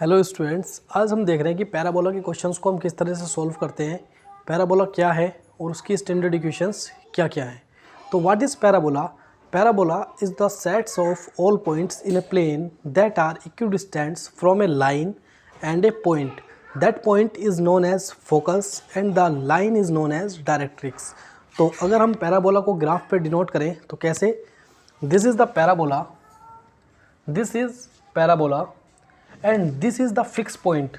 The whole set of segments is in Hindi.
हेलो स्टूडेंट्स, आज हम देख रहे हैं कि पैराबोला के क्वेश्चंस को हम किस तरह से सॉल्व करते हैं। पैराबोला क्या है और उसकी स्टैंडर्ड इक्वेशंस क्या क्या है। तो what is parabola? Parabola is the sets of all points in a plane that are equidistants from a line and a point. That point is known as focus and the line is known as directrix. तो अगर हम पैराबोला को ग्राफ पे डिनोट करें तो कैसे? This is the parabola, this is parabola and this is the fixed point.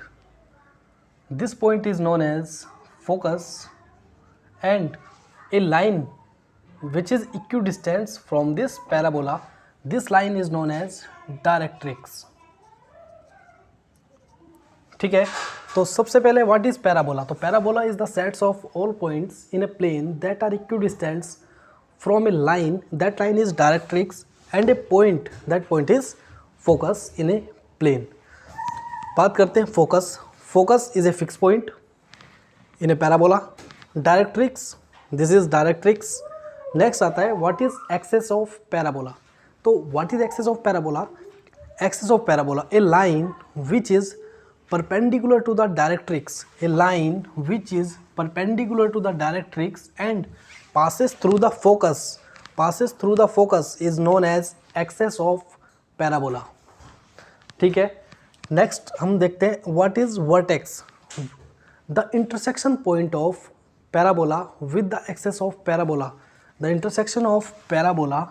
This point is known as focus and a line which is equidistant from this parabola, this line is known as directrix. ठीक है, तो सबसे पहले व्हाट इज पैराबोला? तो parabola is the sets of all points in a plane that are equidistant from a line, that line is directrix and a point, that point is focus in a plane. बात करते हैं focus. Focus is a fix point in a parabola. Directrix, this is directrix. Next आता है what is axis of parabola. तो what is axis of parabola? Axis of parabola, A line which is perpendicular to the directrix, a line which is perpendicular to the directrix and passes through the focus is known as axis of parabola। ठीक है, नेक्स्ट हम देखते हैं what is vertex. The intersection point of parabola with the axis of parabola, the intersection of parabola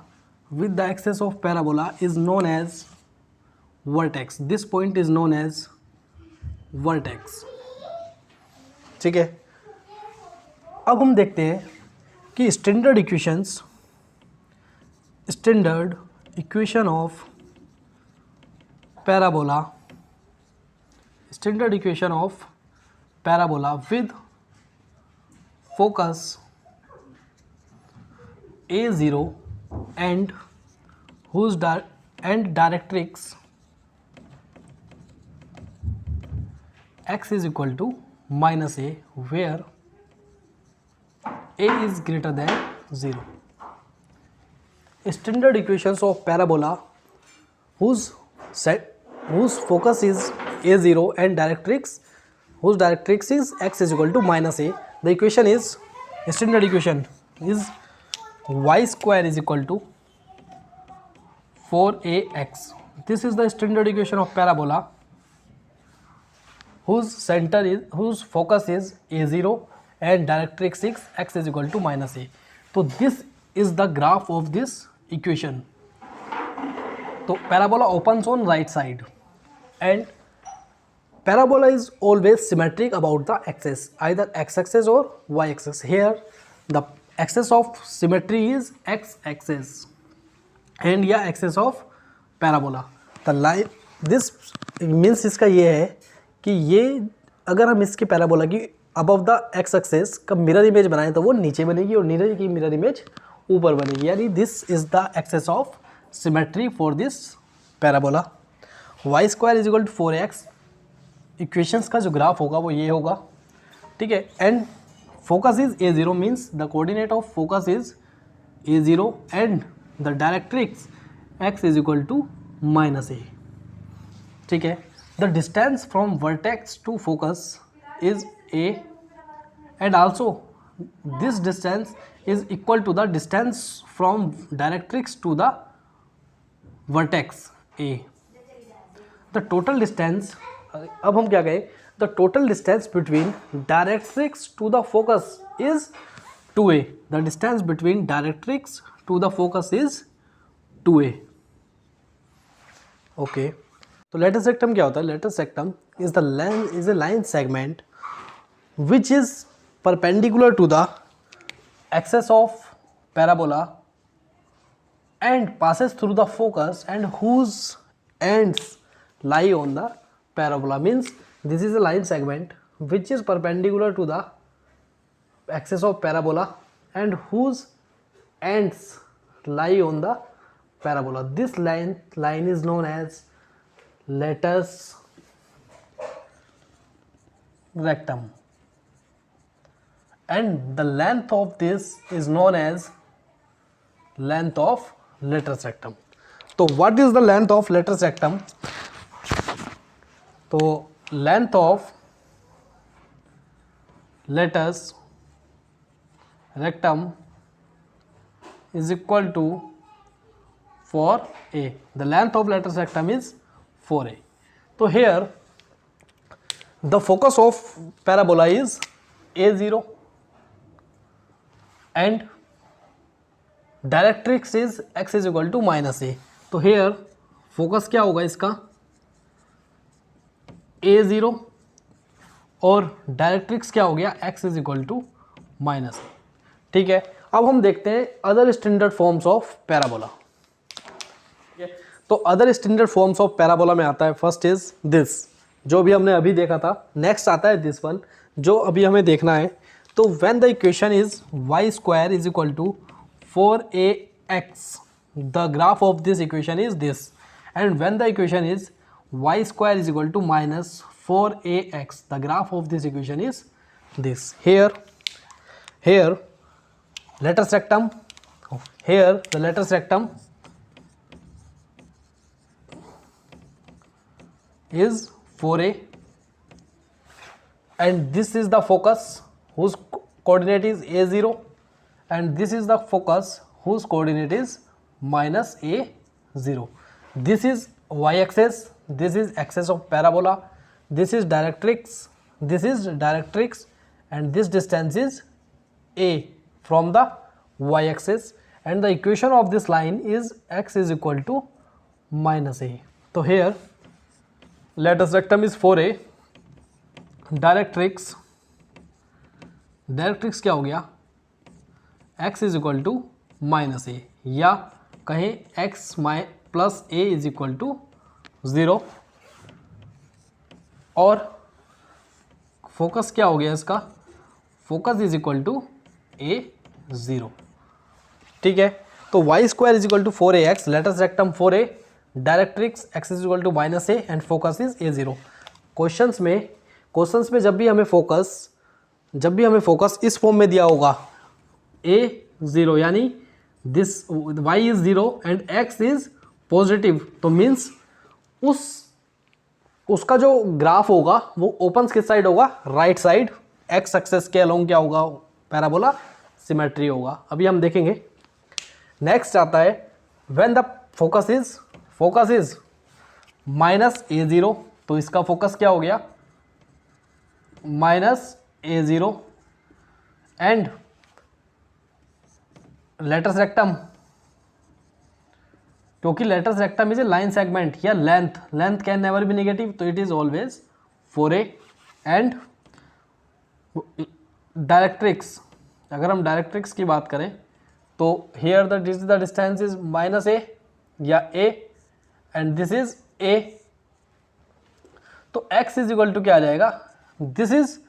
with the axis of parabola is known as vertex. This point is known as vertex. ठीक है, अब हम देखते हैं कि standard equation of parabola, standard equation of parabola with focus A0 and directrix x is equal to minus a, where a is greater than 0. Standard equations of parabola whose focus is A0 and whose directrix is x is equal to minus a. The equation is, standard equation is y square is equal to 4ax. This is the standard equation of parabola whose focus is A0 and directrix is x is equal to minus a. So this is the graph of this equation. So parabola opens on right side and parabola is always symmetric about the axis, either x-axis or y-axis. Here the axis of symmetry is x-axis and yeah axis of parabola. The line, this means इसका ये है कि ये अगर हम इसके पैराबोला की अबव द x-axis का मिरर इमेज बनाएं तो वो नीचे बनेगी और नीचे की मिरर इमेज ऊपर बनेगी, यानी this is the axis of symmetry for this parabola. y square is equal to 4x, equations का जो ग्राफ होगा वो ये होगा। ठीक है, and focus is A0 means the coordinate of focus is A0 and the directrix x is equal to minus a। ठीक है, the distance from vertex to focus is a and also this distance is equal to the distance from directrix to the vertex a। The total distance, अब हम क्या कहें, the total distance between directrix to the focus is 2a। The distance between directrix to the focus is 2a। Okay, तो लेटस रेक्टम क्या होता है? Latus rectum is a line segment which is perpendicular to the axis of parabola and passes through the focus and whose ends lie on the parabola. Means this is a line segment which is perpendicular to the axis of parabola and whose ends lie on the parabola. This line is known as latus rectum and the length of this is known as length of latus rectum. तो what is the length of latus rectum? तो length of latus rectum is equal to 4a. The length of lateral rectum is 4a. So here the focus of parabola is a0 and directrix is x is equal to minus a. तो here focus क्या होगा इसका a0 और डायरेक्ट्रिक्स क्या हो गया x is equal to minus a. ठीक है, अब हम देखते हैं other standard forms of parabola. तो other standard forms of parabola में आता है फर्स्ट इज दिस, जो भी हमने अभी देखा था. नेक्स्ट आता है दिस वन, जो अभी हमें देखना है. तो when the equation is y square is equal to 4ax, the graph of this equation is this. And when the equation is y square is equal to minus 4ax, the graph of this equation is this. Here lateral rectum, here the lateral rectum is 4a and this is the focus whose coordinate is a0 and this is the focus whose coordinate is minus a0. This is y-axis, this is axis of parabola, this is directrix and this distance is a from the y-axis and the equation of this line is x is equal to minus a. So here lateral rectum is 4a, directrix क्या हो गया x is equal to minus a, या कहें x plus a is equal to 0. और फोकस क्या हो गया इसका, focus is equal to a0. ठीक है, तो y square is equal to 4ax, latus rectum 4a, directrix x is equal to minus a and focus is a0. Questions में जब भी हमें फोकस इस फॉर्म में दिया होगा a0 यानी this y is 0 and x is positive, तो मीन्स उसका जो ग्राफ होगा वो ओपन किस साइड होगा, राइट साइड. x एक्सेस के अलोंग क्या होगा, पैराबोला सिमेट्री होगा. अभी हम देखेंगे. नेक्स्ट आता है when the focus is minus a0, तो इसका फोकस क्या हो गया minus a0 and latus rectum, क्योंकि latus rectum is a line segment या length can never be negative, तो it is always 4a and directrix. अगर हम डायरेक्ट्रिक्स की बात करें तो here the distance is minus a या a and this is a, तो x इज इक्वल टू क्या आ जाएगा, this is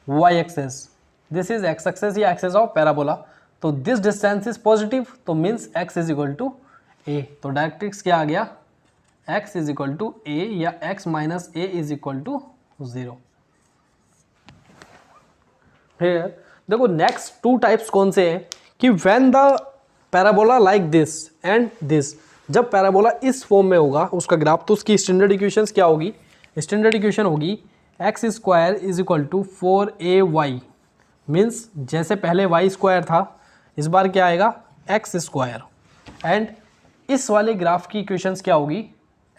y axis, this is x axis या एक्सेस ऑफ पैराबोला, तो दिस डिस्टेंस इज पॉजिटिव, तो means x is equal to a. तो डायरेक्ट्रिक्स क्या आ गया, x is equal to a या x minus a is equal to 0. Here देखो नेक्स्ट टू टाइप्स कौन से हैं कि when the parabola like this and this, जब पैराबोला इस फॉर्म में होगा उसका ग्राफ, तो उसकी स्टैंडर्ड इक्वेशंस क्या होगी, स्टैंडर्ड इक्वेशन होगी x square is equal to 4ay, means जैसे पहले y स्क्वायर था इस बार क्या आएगा एक्स स्क्वायर. एंड इस वाले ग्राफ की इक्वेशंस क्या होगी,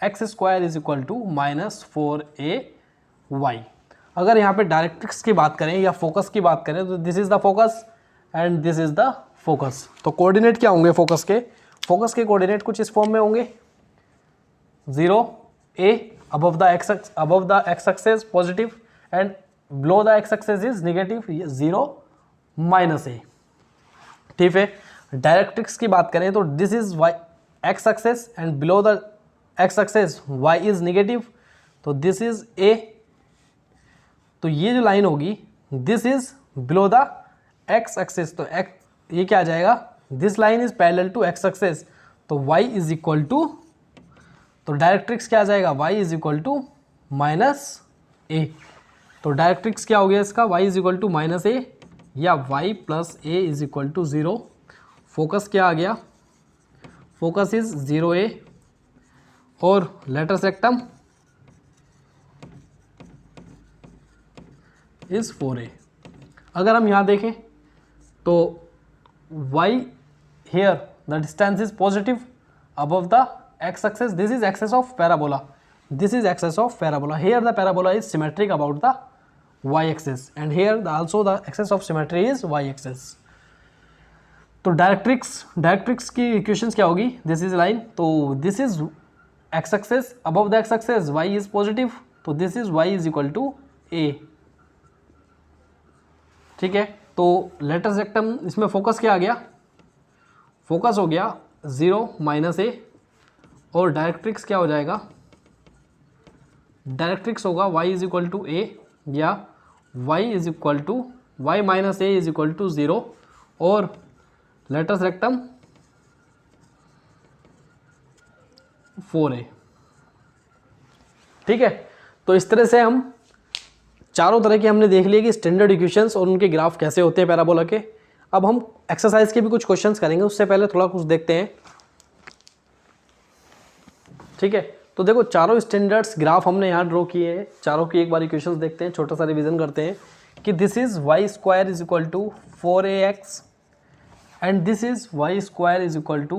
x square is equal to minus 4ay. अगर यहाँ पे डायरेक्ट्रिक्स की बात करें या फोकस की बात करें तो this is the focus and this is the focus. तो कोऑर्डिनेट क्या होंगे फोकस के कोऑर्डिनेट कुछ इस फॉर्म में होंगे, 0a above the x axis positive and below the x axis is negative, 0 minus a. ठीक है, डायरेक्ट्रिक्स की बात करें तो this is x axis and below the x axis y is negative, तो दिस इज a. तो ये जो लाइन होगी this is below the x axis, तो ये क्या आ जाएगा, this line is parallel to x axis, तो y इज इक्वल टू, तो डायरेक्ट्रिक्स क्या आ जाएगा, y is equal to minus a. तो डायरेक्ट्रिक्स क्या हो गया इसका, y is equal to minus a या y plus a is equal to 0. Focus क्या आ गया, फोकस इज 0a और लेटस रेक्टम इज़ 4a। अगर हम यहाँ देखें तो y here the distance is positive above the x axis. This is axis of parabola. This is axis of parabola. Here the parabola is symmetric about the y axis and here also the axis of symmetry is y axis. तो डायरेक्ट्रिक्स की इक्वेशंस क्या होगी? दिस इज लाइन, तो this is x axis, above the x axis y is positive, तो this is y is equal to a. ठीक है, तो लेटर सेक्टम इसमें फोकस क्या आ गया? फोकस हो गया 0 माइनस ए और डायरेक्ट्रिक्स क्या हो जाएगा? डायरेक्ट्रिक्स होगा y is equal to a या y is equal to y minus a is equal to 0 और लेटर सेक्टम 4a। ठीक है, तो इस तरह से हम चारों तरह के हमने देख लिए कि स्टैंडर्ड इक्वेशंस और उनके ग्राफ कैसे होते हैं पैराबोला के। अब हम एक्सरसाइज के भी कुछ क्वेश्चंस करेंगे, उससे पहले थोड़ा कुछ देखते हैं। ठीक है, तो देखो चारों स्टैंडर्ड्स ग्राफ हमने यहाँ ड्रॉ किए हैं, चारों की एक बार इक्वेशंस देखते हैं, छोटा सा रिवीजन करते हैं कि this is y square is equal to 4ax and this is y square is equal to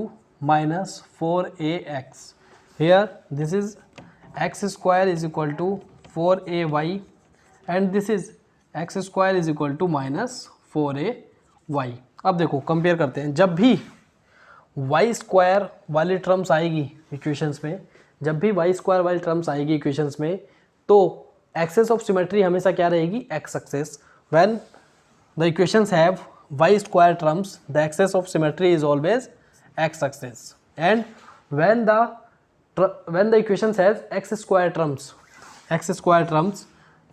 minus 4ax. Here this is x square is equal to 4ay and this is x square is equal to minus 4ay. अब देखो कंपेयर करते हैं, जब भी y स्क्वायर वाली टर्म्स आएगी इक्वेशंस में, जब भी y स्क्वायर वाली टर्म्स आएगी इक्वेशंस में, तो एक्सेस ऑफ सिमेट्री हमेशा क्या रहेगी? x axis. When the equations have y square terms, the axis of symmetry is always x axis, and when the equation says x square terms,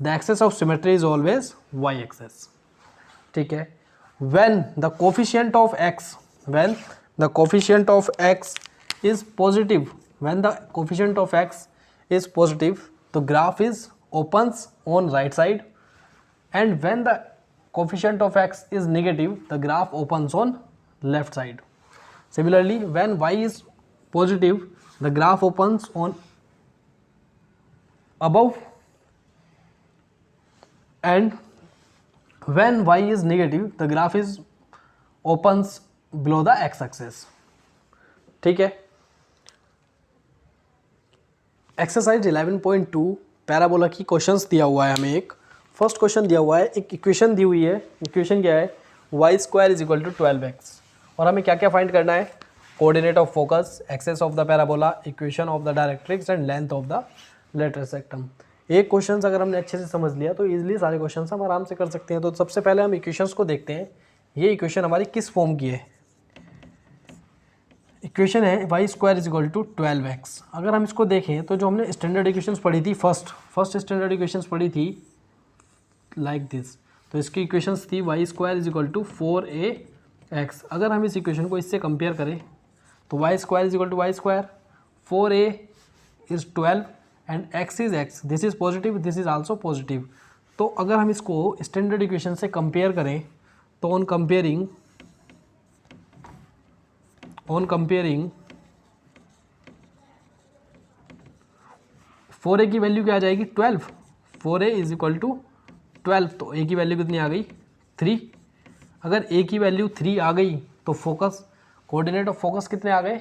the axis of symmetry is always y axis. ठीक है, when the coefficient of x is positive, the graph is opens on right side, and when the coefficient of x is negative, the graph opens on left side. Similarly, when y is positive, the graph opens on above, and when y is negative, the graph is opens below the x axis. ठीक है, एक्सरसाइज 11.2 पैराबोला की क्वेश्चंस दिया हुआ है हमें। एक फर्स्ट क्वेश्चन दिया हुआ है, एक इक्वेशन दी हुई है, इक्वेशन क्या है? Y square is equal to 12x, और हमें क्या क्या फाइंड करना है? Coordinate of focus, axis of the parabola, equation of the directrix and length of the latus rectum. एक क्वेश्चन अगर हमने अच्छे से समझ लिया तो इजीली सारे क्वेश्चन हम आराम से कर सकते हैं। तो सबसे पहले हम इक्वेशंस को देखते हैं, ये इक्वेशन हमारी किस फॉर्म की है? इक्वेशन है y square is equal to 12x। अगर हम इसको देखें तो जो हमने स्टैंडर्ड इक्वेशंस पढ़ी थी, फर्स्ट स्टैंडर्ड इक्वेशंस पढ़ी थी लाइक दिस, तो इसकी इक्वेशंस थी y square is equal to 4ax। अगर हम इस इक्वेशन को इससे कंपेयर करें तो y square is equal to y square, 4a is 12 and x is x, this is positive, this is also positive. तो अगर हम इसको स्टैंडर्ड इक्वेशन से कंपेयर करें तो ऑन कंपेयरिंग 4a की वैल्यू क्या आ जाएगी? 12। 4a इज इक्वल टू 12, तो a की वैल्यू कितनी आ गई? 3। अगर a की वैल्यू 3 आ गई तो फोकस, कोऑर्डिनेट ऑफ फोकस कितने आ गए?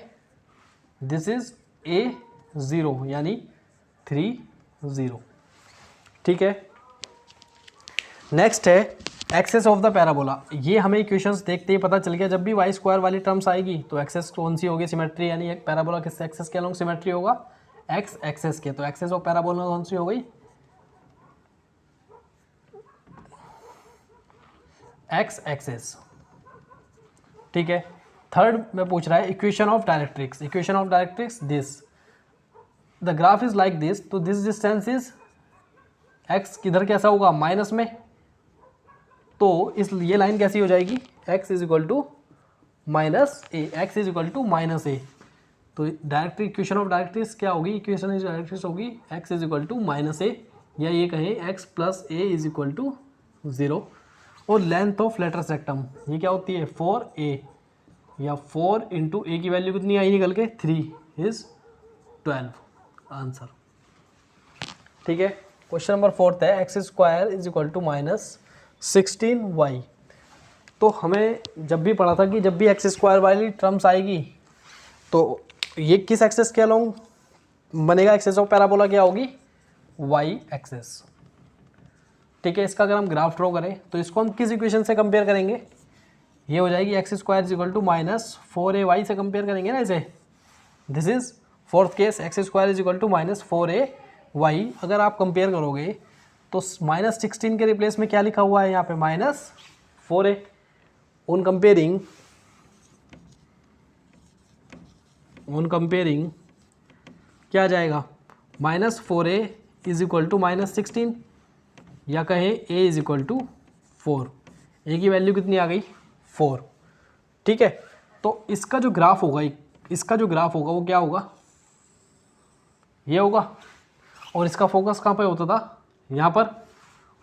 दिस इज a0 यानी 3 0। ठीक है, नेक्स्ट है एक्सेस ऑफ द पैराबोला। ये हमें इक्वेशंस देखते ही पता चल गया, जब भी वाई स्क्वायर वाली टर्म्स आएगी तो एक्सेस कौन सी होगी? सिमेट्री, यानी एक पैराबोला किस एक्सेस के अलोंग सिमेट्री होगा? एक्स एक्सेस के। तो एक्सेस ऑफ पैराबोला कौन सी हो गई? X axis. ठीक है, थर्ड में पूछ रहा है equation of directrix. Equation of directrix, this the graph is like this, तो दिस डिस्टेंस इज एक्स, किधर कैसा होगा? माइनस में, तो इस ये लाइन कैसी हो जाएगी? x is equal to minus a, x is equal to minus a. तो डायरेक्ट इक्वेशन ऑफ डायरेक्ट्रिक्स क्या होगी? इक्वेशन ऑफ डायरेक्ट्रिक्स होगी x is equal to minus a, या ये कहें x plus a is equal to 0। और लेंथ ऑफ लेटर सेक्टम ये क्या होती है? 4a, या 4 इंटू ए की वैल्यू कितनी आई निकल के? 3 इज 12 आंसर। ठीक है, क्वेश्चन नंबर 4 है x square is equal to -16y। तो हमें जब भी पढ़ा था कि जब भी एक्स स्क्वायर वाली टर्म्स आएगी तो ये किस एक्सेस के अलोंग बनेगा, एक्सेस ऑफ पैराबोला क्या होगी, वाई एक्सेस। ठीक है, इसका अगर हम ग्राफ ड्रॉ करें तो इसको हम किस इक्वेशन से कंपेयर करेंगे, ये हो जाएगी x square is equal to -4ay से कंपेयर करेंगे ना इसे। This is fourth case, x square is equal to -4ay। अगर आप कंपेयर करोगे तो -16 के रिप्लेस में क्या लिखा हुआ है यहाँ पे, -4a। ऑन कंपेयरिंग क्या आ जाएगा, -4a इज इक्वल टू -16, या कहें a is equal to 4। a की वैल्यू कितनी आ गई, 4। ठीक है, तो इसका जो ग्राफ होगा वो क्या होगा, ये होगा। और इसका फोकस कहाँ पे होता था, यहाँ पर,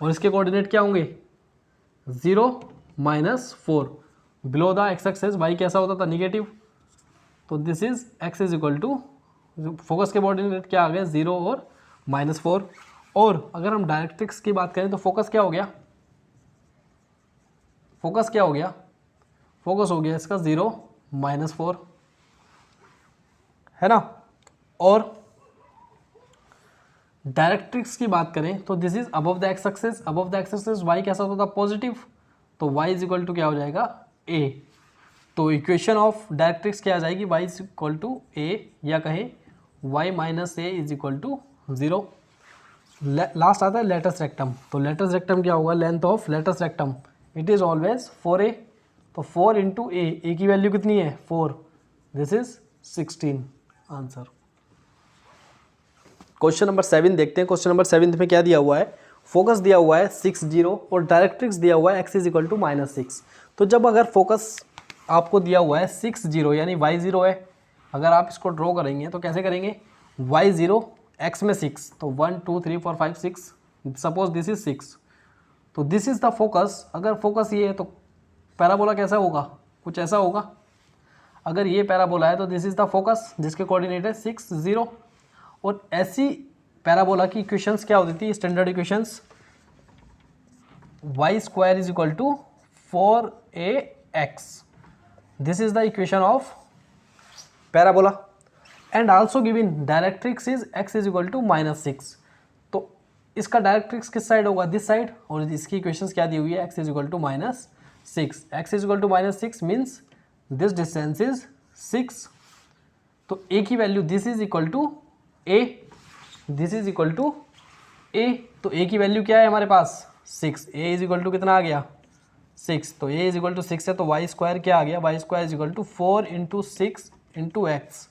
और इसके कोऑर्डिनेट क्या होंगे, 0 -4। Below the x axis y कैसा होता था, निगेटिव। तो this is x is equal to, focus के कोऑर्डिनेट क्या आ गए, 0 और -4। और अगर हम डायरेक्ट्रिक्स की बात करें तो फोकस क्या हो गया, फोकस हो गया इसका 0 -4, है ना। और डायरेक्ट्रिक्स की बात करें तो this is above the x axis, y कैसा होता था, पॉजिटिव। तो y इज इक्वल टू क्या हो जाएगा, a। तो इक्वेशन ऑफ डायरेक्ट्रिक्स क्या आ जाएगी, y is equal to a, या कहें y - a is equal to 0। Last आता है लेटस रेक्टम। तो लेटस रेक्टम क्या होगा, length of latus rectum it is always 4a। तो 4 इंटू a की वैल्यू कितनी है, 4। This is 16 answer. Question number 7 देखते हैं। क्वेश्चन नंबर 7 में क्या दिया हुआ है, फोकस दिया हुआ है 6 0 और डायरेक्ट्रिक्स दिया हुआ है x इज इक्वल टू -6। तो जब अगर फोकस आपको दिया हुआ है 6 0 यानी y 0 है, अगर आप इसको ड्रॉ करेंगे तो कैसे करेंगे, y 0 x में 6, तो 1 2 3 4 5 6, सपोज दिस इज 6। तो दिस इज द फोकस। अगर फोकस ये है तो पैराबोला कैसा होगा, कुछ ऐसा होगा। अगर ये पैराबोला है तो दिस इज द फोकस जिसके कोऑर्डिनेट है 6 0। और ऐसी पैराबोला की इक्वेशंस क्या होती थी, standard equations, y square is equal to 4ax। This is the equation of parabola. And also given directrix is x is equal to -6। तो इसका डायरेक्ट्रिक्स किस साइड होगा, दिस साइड। और इसकी इक्वेशंस क्या दी हुई है, x is equal to -6। x is equal to -6 means this distance is 6। तो a की वैल्यू this is equal to a, this is equal to a। तो a की वैल्यू क्या है हमारे पास, 6। a इज इक्वल टू कितना आ गया, 6। तो a इज इक्वल टू 6 है, तो y स्क्वायर क्या आ गया, y square is equal to 4 into 6 into x.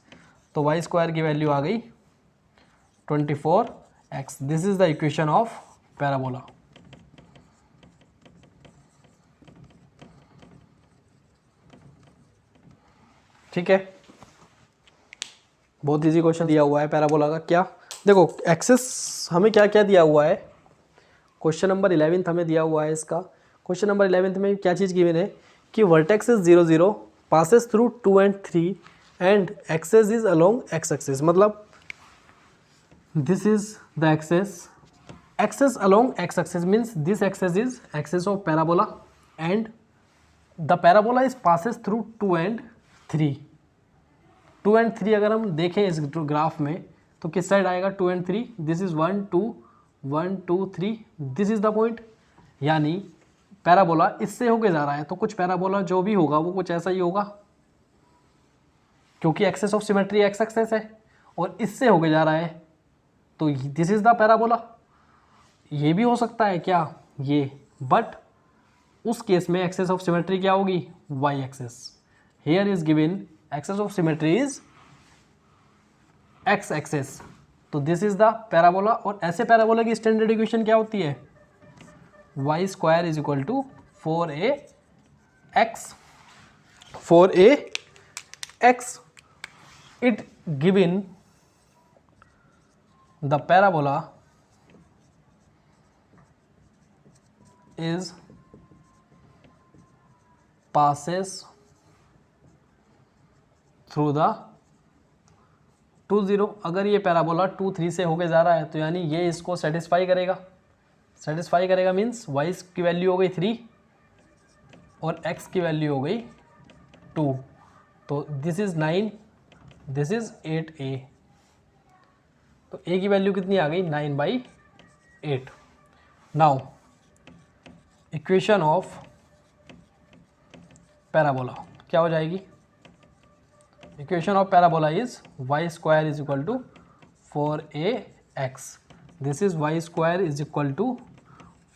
तो y स्क्वायर की वैल्यू आ गई 24x। This is the equation of parabola. ठीक है, बहुत इजी क्वेश्चन दिया हुआ है पैराबोला का। क्या देखो, एक्सेस हमें क्या क्या दिया हुआ है, क्वेश्चन नंबर 11 हमें दिया हुआ है इसका। क्वेश्चन नंबर 11 में क्या चीज़ गिवन है कि vertex is 0 0 passes through 2 and 3 and axis is along x axis. मतलब this is the axis along x axis means this axis is axis of parabola and the parabola is passes through 2 and 3। 2 and 3 अगर हम देखें इस ग्राफ में तो किस साइड आएगा, 2 and 3। This is 1 2 1 2 3, this is the point. यानी पैराबोला इससे होके जा रहा है, तो कुछ पैराबोला जो भी होगा वो कुछ ऐसा ही होगा, क्योंकि axis of symmetry x axis है और इससे होके जा रहा है, तो दिस इज द पैराबोला। ये भी हो सकता है क्या, ये, बट उस केस में एक्सेस ऑफ सिमेट्री क्या होगी, y axis. Here is given axis of symmetry is x axis. तो दिस इज द पैराबोला। और ऐसे पैराबोला की स्टैंडर्ड इक्वेशन क्या होती है, y square is equal to 4ax। It given the parabola is passes through the 2 0। अगर ये पैराबोला 2 3 से होके जा रहा है तो यानी ये इसको सेटिस्फाई करेगा। सेटिस्फाई करेगा मीन्स y की वैल्यू हो गई 3 और x की वैल्यू हो गई 2। तो this is 9, this is 8a। तो a की वैल्यू कितनी आ गई 9/8। नाउ इक्वेशन ऑफ पैराबोला क्या हो जाएगी? Equation of parabola is y square is equal to 4ax। This is y square is equal to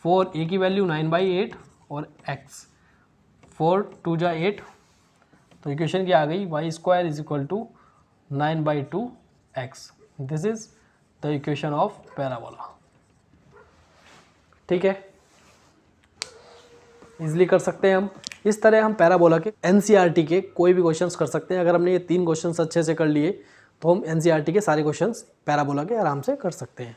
4a की वैल्यू 9/8 और x 4 2 जा 8। तो इक्वेशन क्या आ गई? y square is equal to 9/2x। This is the equation of parabola. ठीक है, इजली कर सकते हैं हम। इस तरह हम पैराबोला के एनसीईआरटी के कोई भी क्वेश्चंस कर सकते हैं। अगर हमने ये 3 क्वेश्चंस अच्छे से कर लिए तो हम एनसीईआरटी के सारे क्वेश्चंस पैराबोला के आराम से कर सकते हैं।